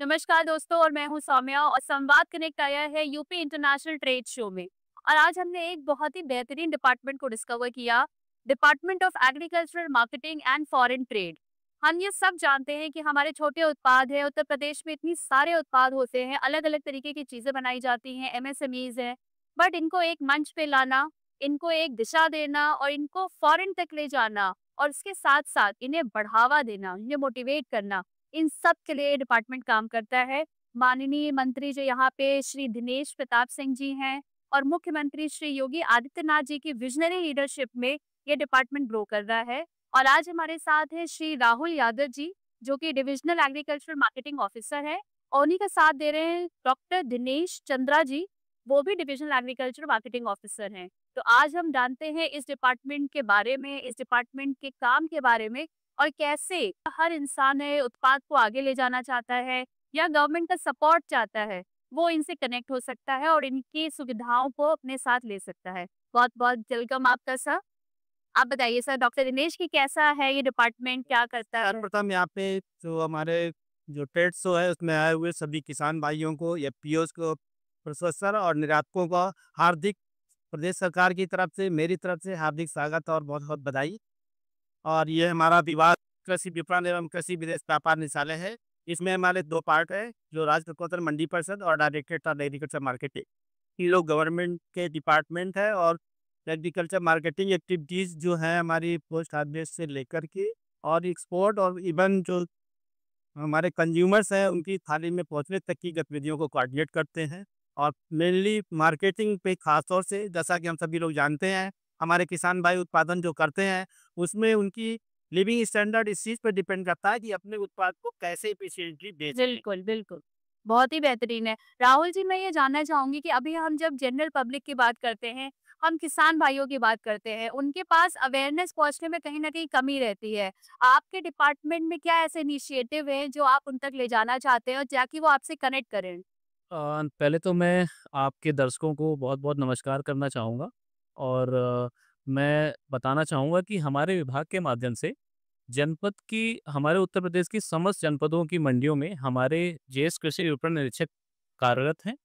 नमस्कार दोस्तों और मैं हूं सौम्या और संवाद कनेक्ट आया है यूपी इंटरनेशनल ट्रेड शो में। और आज हमने एक बहुत ही बेहतरीन डिपार्टमेंट को डिस्कवर किया। Department of agricultural marketing and foreign trade. हम ये सब जानते हैं कि हमारे छोटे उत्पाद है, उत्तर प्रदेश में इतनी सारे उत्पाद होते हैं, अलग अलग तरीके की चीजें बनाई जाती हैं, एमएसएमईज है। बट इनको एक मंच पे लाना, इनको एक दिशा देना और इनको फॉरेन तक ले जाना और इसके साथ साथ इन्हें बढ़ावा देना, इन्हें मोटिवेट करना, इन सब के लिए डिपार्टमेंट काम करता है। माननीय मंत्री जो यहाँ पे श्री दिनेश प्रताप सिंह जी हैं और मुख्यमंत्री श्री योगी आदित्यनाथ जी की विजनरी लीडरशिप में ये डिपार्टमेंट ग्रो कर रहा है। और आज हमारे साथ है श्री राहुल यादव जी, जो कि डिविजनल एग्रीकल्चर मार्केटिंग ऑफिसर है, और उन्हीं का साथ दे रहे हैं डॉक्टर दिनेश चंद्रा जी, वो भी डिविजनल एग्रीकल्चर मार्केटिंग ऑफिसर हैं। तो आज हम जानते हैं इस डिपार्टमेंट के बारे में, इस डिपार्टमेंट के काम के बारे में, और कैसे हर इंसान है उत्पाद को आगे ले जाना चाहता है या गवर्नमेंट का सपोर्ट चाहता है, वो इनसे कनेक्ट हो सकता है और इनकी सुविधाओं को अपने साथ ले सकता है। बहुत बहुत वेलकम आपका सर। आप बताइए सर, डॉक्टर दिनेश की कैसा है ये डिपार्टमेंट, क्या करता है? सर्वप्रथम यहाँ पे जो हमारे जो ट्रेड शो है उसमें आए हुए सभी किसान भाइयों को, एफपीओस को, प्रोसेसर और निर्यातकों का हार्दिक प्रदेश सरकार की तरफ से, मेरी तरफ से हार्दिक स्वागत और बहुत बहुत बधाई। और ये हमारा विभाग कृषि विपणन एवं कृषि विदेश व्यापार निदेशालय है। इसमें हमारे दो पार्ट है, जो राज्य प्रकोत्तर मंडी परिषद और डायरेक्टरेट ऑफ एग्रीकल्चर मार्केटिंग। ये लोग गवर्नमेंट के डिपार्टमेंट है और एग्रीकल्चर मार्केटिंग एक्टिविटीज़ जो है हमारी पोस्ट हार्वेस्ट से लेकर के और एक्सपोर्ट और इवन जो हमारे कंज्यूमर्स हैं उनकी थाली में पहुंचने तक की गतिविधियों को कोऑर्डिनेट करते हैं। और मेनली मार्केटिंग पे खास तौर से, जैसा कि हम सभी लोग जानते हैं, हमारे किसान भाई उत्पादन जो करते हैं उसमें उनकी लिविंग स्टैंडर्ड इस चीज़ पर डिपेंड करता है कि अपने उत्पाद को कैसे एफिशिएंटली बेच पाएँ। बिल्कुल, बिल्कुल। बहुत ही बेहतरीन है। राहुल जी, मैं ये जानना चाहूँगी कि अभी हम जब जनरल पब्लिक की बात करते हैं, हम किसान भाइयों की बात करते हैं, उनके पास अवेयरनेस पहुँचने में कहीं न कहीं कमी रहती है। आपके डिपार्टमेंट में क्या ऐसे इनिशिएटिव हैं जो आप उन तक ले जाना चाहते हैं और ताकि वो आपसे कनेक्ट करें? पहले तो मैं आपके दर्शकों को बहुत-बहुत नमस्कार करना चाहूँगा और मैं बताना चाहूँगा कि हमारे विभाग के माध्यम से जनपद की हमारे उत्तर प्रदेश की समस्त जनपदों की मंडियों में हमारे जेएस कृषि विपणन निरीक्षक कार्यरत हैं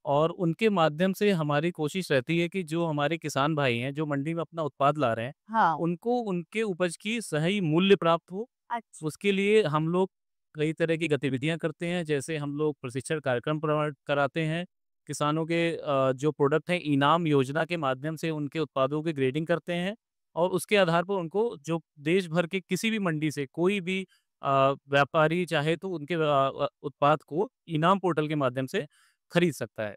और उनके माध्यम से हमारी कोशिश रहती है कि जो हमारे किसान भाई हैं, जो मंडी में अपना उत्पाद ला रहे हैं, हाँ। उनको उनके उपज की सही मूल्य प्राप्त हो। अच्छा। उसके लिए हम लोग कई तरह की गतिविधियाँ करते हैं, जैसे हम लोग प्रशिक्षण कार्यक्रम प्रोवाइड कराते हैं। किसानों के जो प्रोडक्ट हैं, इनाम योजना के माध्यम से उनके उत्पादों की ग्रेडिंग करते हैं और उसके आधार पर उनको जो देश भर के किसी भी मंडी से कोई भी व्यापारी चाहे तो उनके उत्पाद को इनाम पोर्टल के माध्यम से खरीद सकता है।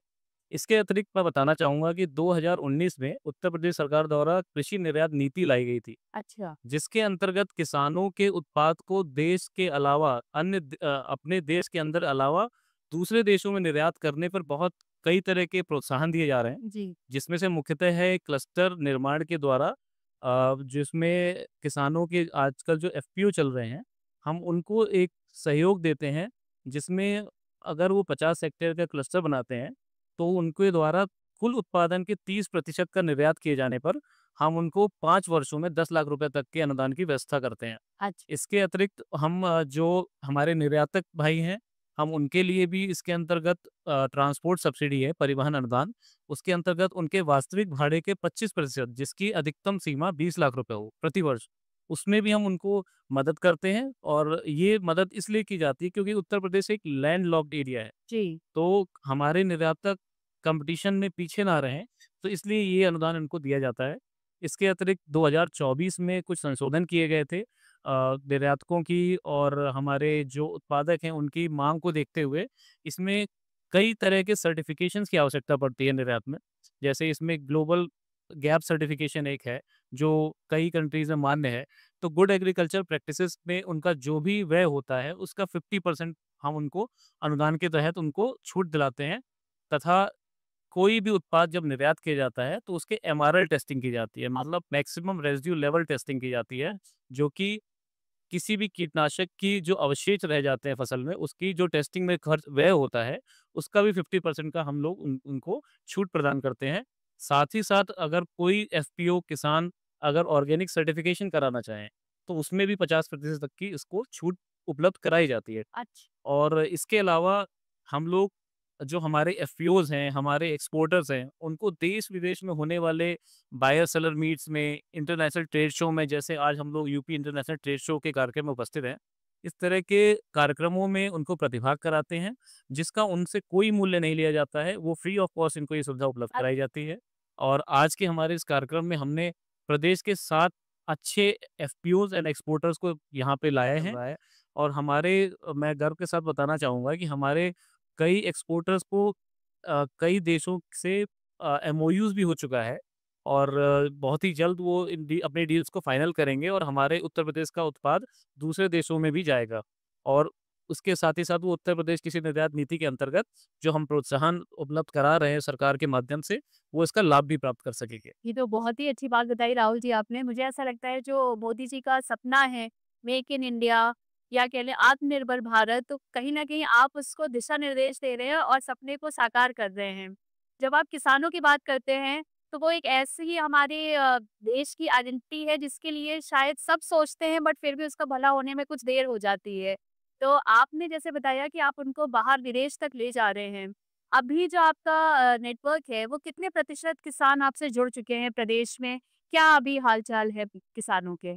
इसके अतिरिक्त मैं बताना चाहूँगा कि 2019 में उत्तर प्रदेश सरकार द्वारा कृषि निर्यात नीति लाई गई थी। अच्छा। जिसके अंतर्गत किसानों के उत्पाद को देश के अलावा अपने देश के अंदर अलावा दूसरे देशों में निर्यात करने पर बहुत कई तरह के प्रोत्साहन दिए जा रहे हैं। जी। जिसमें से मुख्यतः है क्लस्टर निर्माण के द्वारा जिसमें किसानों के आजकल जो एफपीओ चल रहे हैं, हम उनको एक सहयोग देते हैं, जिसमें अगर वो 50 हेक्टेयर का क्लस्टर बनाते हैं, तो उनके द्वारा कुल उत्पादन के 30% का निर्यात किए जाने पर हम उनको 5 वर्षों में 10 लाख रुपए तक के अनुदान की व्यवस्था करते हैं। अच्छा। इसके अतिरिक्त हम जो हमारे निर्यातक भाई हैं, हम उनके लिए भी इसके अंतर्गत ट्रांसपोर्ट सब्सिडी है, परिवहन अनुदान, उसके अंतर्गत उनके वास्तविक भाड़े के 25% जिसकी अधिकतम सीमा 20 लाख रुपए हो प्रति वर्ष, उसमें भी हम उनको मदद करते हैं और ये मदद इसलिए की जाती है क्योंकि उत्तर प्रदेश एक लैंडलॉक्ड एरिया है। जी। तो हमारे निर्यातक कॉम्पिटिशन में पीछे ना रहें, तो इसलिए ये अनुदान इनको दिया जाता है। इसके अतिरिक्त 2024 में कुछ संशोधन किए गए थे निर्यातकों की और हमारे जो उत्पादक हैं, उनकी माँग को देखते हुए इसमें कई तरह के सर्टिफ़िकेशंस की आवश्यकता पड़ती है निर्यात में। जैसे इसमें ग्लोबल गैप सर्टिफ़िकेशन एक है, जो कई कंट्रीज़ में मान्य है। तो गुड एग्रीकल्चर प्रैक्टिसेज़ में उनका जो भी व्यय होता है, उसका 50% हम उनको अनुदान के तहत उनको छूट दिलाते हैं तथा कोई भी उत्पाद जब निर्यात किया जाता है तो उसके एमआरएल टेस्टिंग की जाती है, मतलब मैक्सिमम रेसिड्यू लेवल टेस्टिंग की जाती है, जो कि किसी भी कीटनाशक की जो अवशेष रह जाते हैं फसल में, उसकी जो टेस्टिंग में खर्च व्यय होता है, उसका भी 50% का हम लोग उनको छूट प्रदान करते हैं। साथ ही साथ अगर कोई एफपीओ किसान अगर ऑर्गेनिक सर्टिफ़िकेशन कराना चाहें, तो उसमें भी 50% तक की इसको छूट उपलब्ध कराई जाती है। अच्छा। और इसके अलावा हम लोग जो हमारे एफपीओज़ हैं, हमारे एक्सपोर्टर्स हैं, उनको देश-विदेश में होने वाले बायर सेलर मीट्स में, इंटरनेशनल ट्रेड शो में, जैसे आज हम लोग यूपी इंटरनेशनल ट्रेड शो के कार्यक्रम में उपस्थित हैं, इस तरह के कार्यक्रमों में उनको प्रतिभाग कराते हैं, जिसका उनसे कोई मूल्य नहीं लिया जाता है। वो फ्री ऑफ कॉस्ट इनको ये सुविधा उपलब्ध कराई जाती है। और आज के हमारे इस कार्यक्रम में हमने प्रदेश के 7 अच्छे एफपीओज़ एंड एक्सपोर्टर्स को यहाँ पे लाए हैं। और मैं गर्व के साथ बताना चाहूँगा कि हमारे कई एक्सपोर्टर्स को कई देशों से एमओयूज़ भी हो चुका है और बहुत ही जल्द वो अपने डील्स को फाइनल करेंगे और हमारे उत्तर प्रदेश का उत्पाद दूसरे देशों में भी जाएगा। और उसके साथ ही साथ वो उत्तर प्रदेश कृषि निर्यात नीति के अंतर्गत जो हम प्रोत्साहन उपलब्ध करा रहे हैं सरकार के माध्यम से, वो इसका लाभ भी प्राप्त कर सकेंगे। ये तो बहुत ही अच्छी बात बताई राहुल जी आपने। मुझे ऐसा लगता है जो मोदी जी का सपना है, मेक इन इंडिया या कह लें आत्मनिर्भर भारत, तो कहीं न कहीं आप उसको दिशा निर्देश दे रहे हैं और सपने को साकार कर रहे हैं। जब आप किसानों की बात करते हैं, तो वो एक ऐसी हमारे देश की आइडेंटिटी है जिसके लिए शायद सब सोचते हैं बट फिर भी उसका भला होने में कुछ देर हो जाती है। तो आपने जैसे बताया कि आप उनको बाहर विदेश तक ले जा रहे हैं। अभी जो आपका नेटवर्क है, वो कितने प्रतिशत किसान आपसे जुड़ चुके हैं प्रदेश में? क्या अभी हाल-चाल है किसानों के?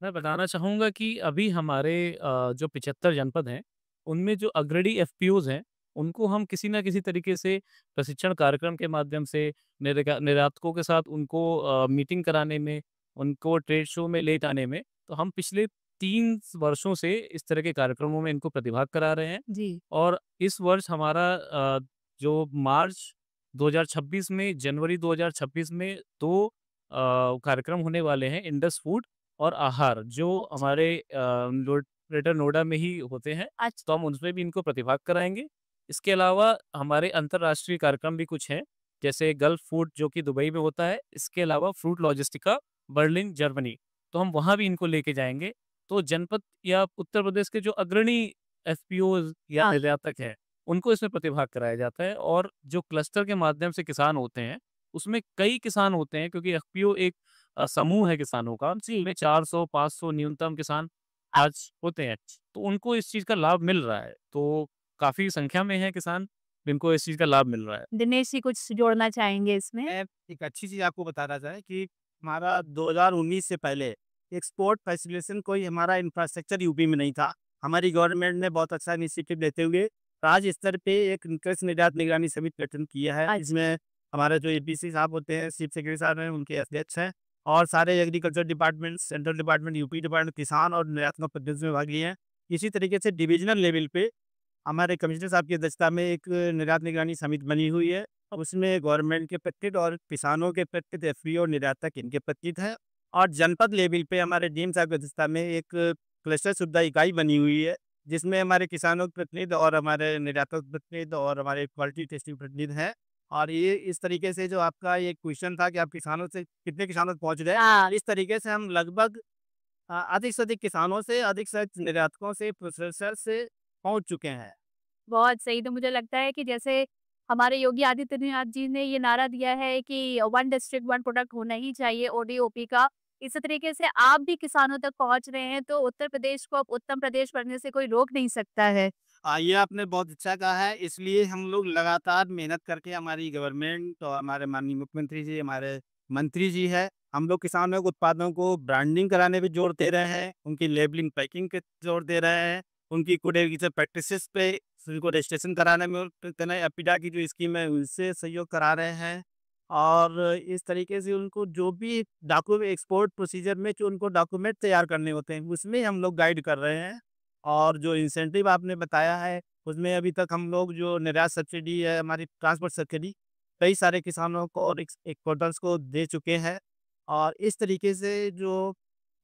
मैं बताना चाहूँगा कि अभी हमारे जो 75 जनपद हैं, उनमें जो अग्रणी एफपीओज़ हैं, उनको हम किसी न किसी तरीके से प्रशिक्षण कार्यक्रम के माध्यम से निर्यातकों के साथ उनको मीटिंग कराने में, उनको ट्रेड शो में ले जाने में, तो हम पिछले 3 वर्षों से इस तरह के कार्यक्रमों में इनको प्रतिभाग करा रहे हैं। जी। और इस वर्ष हमारा जो मार्च 2026 में, जनवरी 2026 में 2 कार्यक्रम होने वाले हैं, इंडस फूड और आहार, जो अच्छा। हमारे ग्रेटर नोएडा में ही होते हैं, अच्छा। तो हम उसमें भी इनको प्रतिभाग कराएँगे। इसके अलावा हमारे अंतर्राष्ट्रीय कार्यक्रम भी कुछ हैं, जैसे गल्फ फूड जो कि दुबई में होता है, इसके अलावा फ्रूट लॉजिस्टिका बर्लिन, जर्मनी, तो हम वहाँ भी इनको लेके जाएँगे। तो जनपद या उत्तर प्रदेश के जो अग्रणी एफपीओज़ या हाँ। निर्यातक हैं, उनको इसमें प्रतिभाग कराया जाता है। और जो क्लस्टर के माध्यम से किसान होते हैं, उसमें कई किसान होते हैं, क्योंकि एफपीओ एक समूह है किसानों का, में 400-500 न्यूनतम किसान आज होते हैं, तो उनको इस चीज़ का लाभ मिल रहा है। तो काफ़ी संख्या में हैं किसान, जिनको इस चीज़ का लाभ मिल रहा है। दिनेश जी कुछ जोड़ना चाहेंगे इसमें? मैं एक अच्छी चीज़ आपको बताना चाहें कि हमारा 2019 से पहले एक्सपोर्ट फैसिलिटेशन कोई हमारा इंफ्रास्ट्रक्चर यूपी में नहीं था। हमारी गवर्नमेंट ने बहुत अच्छा इनिशिएटिव लेते हुए राज्य स्तर पे एक कृषि निर्यात निगरानी समिति गठन किया है। इसमें हमारे जो एपीसी साहब होते हैं, चीफ सेक्रेटरी साहब हैं, उनके अध्यक्ष हैं और सारे agriculture department, central department, UP department, किसान और निर्यातकों प्रतिनिधियों में भाग लिए हैं। इसी तरीके से डिविजनल लेवल पे हमारे कमिश्नर साहब की अध्यक्षता में एक निर्यात निगरानी समिति बनी हुई है। अब उसमें गवर्नमेंट के प्रतिनिधि और किसानों के प्रतिनिधि, एफपीओ और निर्यातक इनके प्रतिनिधि हैं। और जनपद लेवल पे हमारे डीएम साहब की अध्यक्षता में एक क्लस्टर सुविधा इकाई बनी हुई है, जिसमें हमारे किसानों के प्रतिनिधि और हमारे निर्यातक प्रतिनिधि और हमारे क्वालिटी टेस्टिंग प्रतिनिधि हैं। और ये इस तरीके से जो आपका ये क्वेश्चन था कि आप किसानों से कितने किसानों तक पहुँच रहे हैं, हाँ। इस तरीके से हम लगभग अधिक से अधिक किसानों से, अधिक से अधिक निर्यातकों से, प्रोसेसर से पहुँच चुके हैं। बहुत सही। तो मुझे लगता है कि जैसे हमारे योगी आदित्यनाथ जी ने ये नारा दिया है कि वन डिस्ट्रिक्ट वन प्रोडक्ट होना ही चाहिए ओडीओपी का, इसी तरीके से आप भी किसानों तक पहुँच रहे हैं, तो उत्तर प्रदेश को अब उत्तम प्रदेश बनने से कोई रोक नहीं सकता है। ये आपने बहुत अच्छा कहा है, इसलिए हम लोग लगातार मेहनत करके हमारी गवर्नमेंट और हमारे माननीय मुख्यमंत्री जी, हमारे मंत्री जी हैं, हम लोग किसानों के उत्पादों को ब्रांडिंग कराने पे जोर दे रहे हैं, उनकी लेबलिंग पैकिंग पे जोर दे रहे हैं, उनकी गुड एग्रीकल्चर प्रैक्टिसेस पे उनको रजिस्ट्रेशन कराने में एपिडा की जो स्कीम है उससे सहयोग करा रहे हैं। और इस तरीके से उनको जो भी डॉक्यूमेंट एक्सपोर्ट प्रोसीजर में जो उनको डॉक्यूमेंट तैयार करने होते हैं, उसमें हम लोग गाइड कर रहे हैं। और जो इंसेंटिव आपने बताया है, उसमें अभी तक हम लोग जो निर्यात सब्सिडी है, हमारी ट्रांसपोर्ट सब्सिडी, कई सारे किसानों को और एक्सपोर्टर्स को दे चुके हैं। और इस तरीके से जो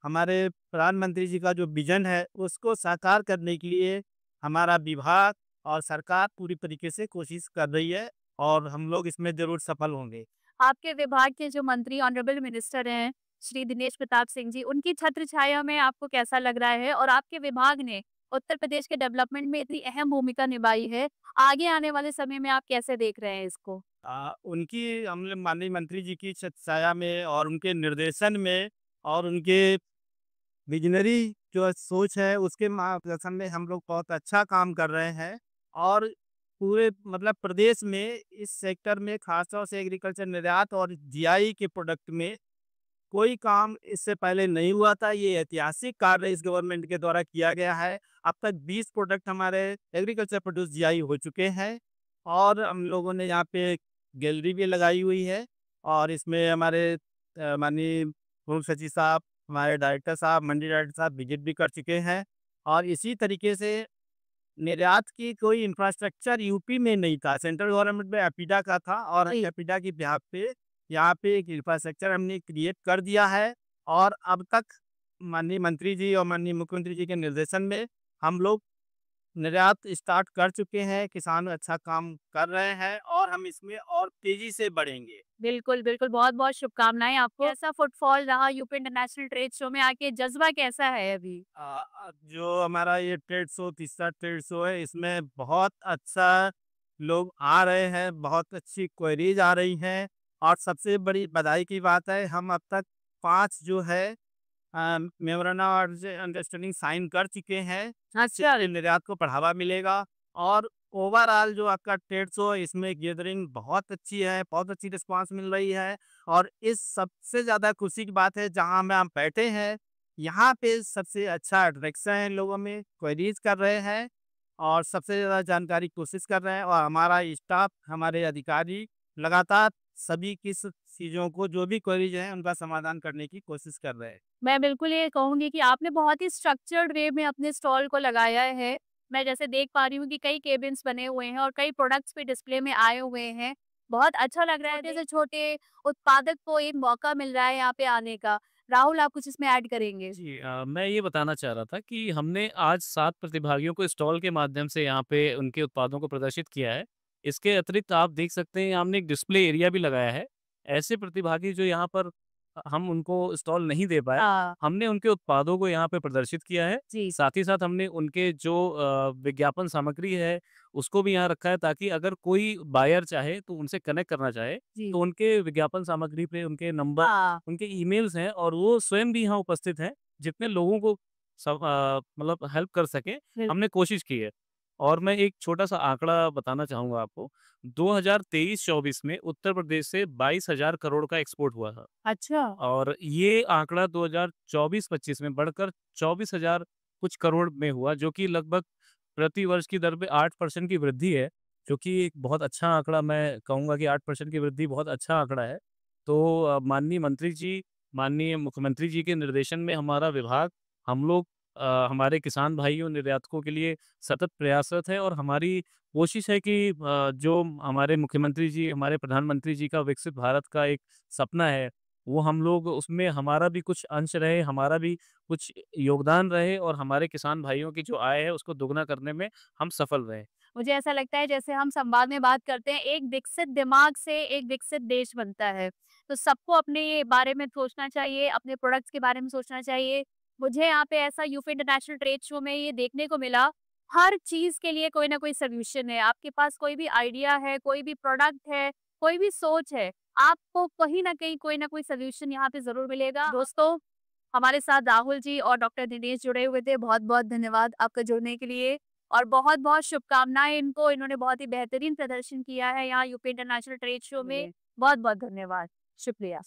हमारे प्रधानमंत्री जी का जो विज़न है, उसको साकार करने के लिए हमारा विभाग और सरकार पूरी तरीके से कोशिश कर रही है और हम लोग इसमें ज़रूर सफल होंगे। आपके विभाग के जो मंत्री ऑनरेबल मिनिस्टर हैं, श्री दिनेश प्रताप सिंह जी, उनकी छत्र छाया में आपको कैसा लग रहा है? और आपके विभाग ने उत्तर प्रदेश के डेवलपमेंट में इतनी अहम भूमिका निभाई है, आगे आने वाले समय में आप कैसे देख रहे हैं इसको? उनकी हमने माननीय मंत्री जी की छत्रछाया में और उनके निर्देशन में और उनके विजनरी जो सोच है उसके मार्गदर्शन में हम लोग बहुत अच्छा काम कर रहे हैं। और पूरे मतलब प्रदेश में इस सेक्टर में खासतौर से एग्रीकल्चर निर्यात और जीआई के प्रोडक्ट में कोई काम इससे पहले नहीं हुआ था। ये ऐतिहासिक कार्य इस गवर्नमेंट के द्वारा किया गया है। अब तक 20 प्रोडक्ट हमारे एग्रीकल्चर प्रोड्यूस जीआई हो चुके हैं। और हम लोगों ने यहाँ पे गैलरी भी लगाई हुई है। और इसमें हमारे माननीय मुख्य सचिव साहब, हमारे डायरेक्टर साहब, मंडी डायरेक्टर साहब विजिट भी कर चुके हैं। और इसी तरीके से निर्यात की कोई इंफ्रास्ट्रक्चर यूपी में नहीं था। सेंट्रल गवर्नमेंट में एपीडा का था और एपीडा की बिहाफ पे यहाँ पे एक इंफ्रास्ट्रक्चर हमने क्रिएट कर दिया है। और अब तक माननीय मंत्री जी और माननीय मुख्यमंत्री जी के निर्देशन में हम लोग निर्यात स्टार्ट कर चुके हैं। किसान अच्छा काम कर रहे हैं और हम इसमें और तेजी से बढ़ेंगे। बिल्कुल, बिल्कुल। बहुत-बहुत शुभकामनाएँ आपको। कैसा फुटफॉल रहा यूपी इंटरनेशनल ट्रेड शो में आके, जज़्बा कैसा है अभी? जो हमारा ये ट्रेड शो, तीसरा ट्रेड शो है, इसमें बहुत अच्छा लोग आ रहे हैं, बहुत अच्छी क्वेरीज आ रही हैं। और सबसे बड़ी बधाई की बात है, हम अब तक 5 जो है मेमोरेंडम ऑफ अंडरस्टैंडिंग साइन कर चुके हैं। अच्छा। इससे निर्यात को बढ़ावा मिलेगा। और ओवरऑल जो आपका ट्रेड शो है, इसमें गैदरिंग बहुत अच्छी है, बहुत अच्छी रिस्पांस मिल रही है। और इस सबसे ज़्यादा खुशी की बात है, जहाँ में हम बैठे हैं यहाँ पे सबसे अच्छा अट्रैक्शन है, लोगों में क्वेरीज कर रहे हैं और सबसे ज़्यादा जानकारी कोशिश कर रहे हैं। और हमारा स्टाफ, हमारे अधिकारी लगातार सभी किस चीज़ों को जो भी क्वेरीज हैं उनका समाधान करने की कोशिश कर रहे हैं। मैं बिल्कुल ये कहूँगी कि आपने बहुत ही स्ट्रक्चर्ड वे में अपने स्टॉल को लगाया है। मैं जैसे देख पा रही हूँ कि कई केबिन्स बने हुए हैं और कई प्रोडक्ट्स भी डिस्प्ले में आए हुए हैं। बहुत अच्छा लग रहा है, छोटे से छोटे उत्पादक को एक मौका मिल रहा है यहाँ पे आने का। राहुल, आप कुछ इसमें ऐड करेंगे? जी मैं ये बताना चाह रहा था कि हमने आज 7 प्रतिभागियों को स्टॉल के माध्यम से यहाँ पे उनके उत्पादों को प्रदर्शित किया है। इसके अतिरिक्त आप देख सकते हैं हमने एक डिस्प्ले एरिया भी लगाया है। ऐसे प्रतिभागी जो यहाँ पर हम उनको स्टॉल नहीं दे पाए, हाँ, हमने उनके उत्पादों को यहाँ पे प्रदर्शित किया है। जी, साथ ही साथ हमने उनके जो विज्ञापन सामग्री है, उसको भी यहाँ रखा है ताकि अगर कोई बायर चाहे तो उनसे कनेक्ट करना चाहे, जी। तो उनके विज्ञापन सामग्री पे उनके नंबर, हाँ, उनके ईमेल्स हैं और वो स्वयं भी यहाँ उपस्थित हैं, जितने लोगों को मतलब हेल्प कर सकें, बिल हमने कोशिश की है। और मैं एक छोटा-सा आंकड़ा बताना चाहूँगा आपको, 2023-24 में उत्तर प्रदेश से 22,000 करोड़ का एक्सपोर्ट हुआ था अच्छा। और ये आंकड़ा 2024-25 में बढ़कर 24,000 कुछ करोड़ में हुआ, जो कि लगभग प्रति वर्ष की दर पे 8% की वृद्धि है, जो कि एक बहुत अच्छा आंकड़ा मैं कहूँगा कि 8% की वृद्धि बहुत अच्छा आंकड़ा है। तो माननीय मंत्री जी, माननीय मुख्यमंत्री जी के निर्देशन में हमारा विभाग, हम लोग हमारे किसान भाइयों निर्यातकों के लिए सतत प्रयासरत है और हमारी कोशिश है कि जो हमारे मुख्यमंत्री जी, हमारे प्रधानमंत्री जी का विकसित भारत का एक सपना है, वो हम लोग उसमें हमारा भी कुछ अंश रहे, हमारा भी कुछ योगदान रहे और हमारे किसान भाइयों की जो आय है उसको दोगुना करने में हम सफल रहे। मुझे ऐसा लगता है जैसे हम संवाद में बात करते हैं, एक विकसित दिमाग से एक विकसित देश बनता है। तो सबको अपने ये बारे में सोचना चाहिए, अपने प्रोडक्ट्स के बारे में सोचना चाहिए। मुझे यहाँ पे ऐसा यूपी इंटरनेशनल ट्रेड शो में ये देखने को मिला, हर चीज़ के लिए कोई ना कोई सॉल्यूशन है। आपके पास कोई भी आइडिया है, कोई भी प्रोडक्ट है, कोई भी सोच है, आपको कहीं न कहीं कोई ना कोई सॉल्यूशन यहाँ पे ज़रूर मिलेगा। दोस्तों, हमारे साथ राहुल जी और डॉक्टर दिनेश जुड़े हुए थे। बहुत-बहुत धन्यवाद आपका जुड़ने के लिए। और बहुत-बहुत शुभकामनाएँ इनको, इन्होंने बहुत ही बेहतरीन प्रदर्शन किया है यहाँ यूपी इंटरनेशनल ट्रेड शो में। बहुत-बहुत धन्यवाद। शुक्रिया।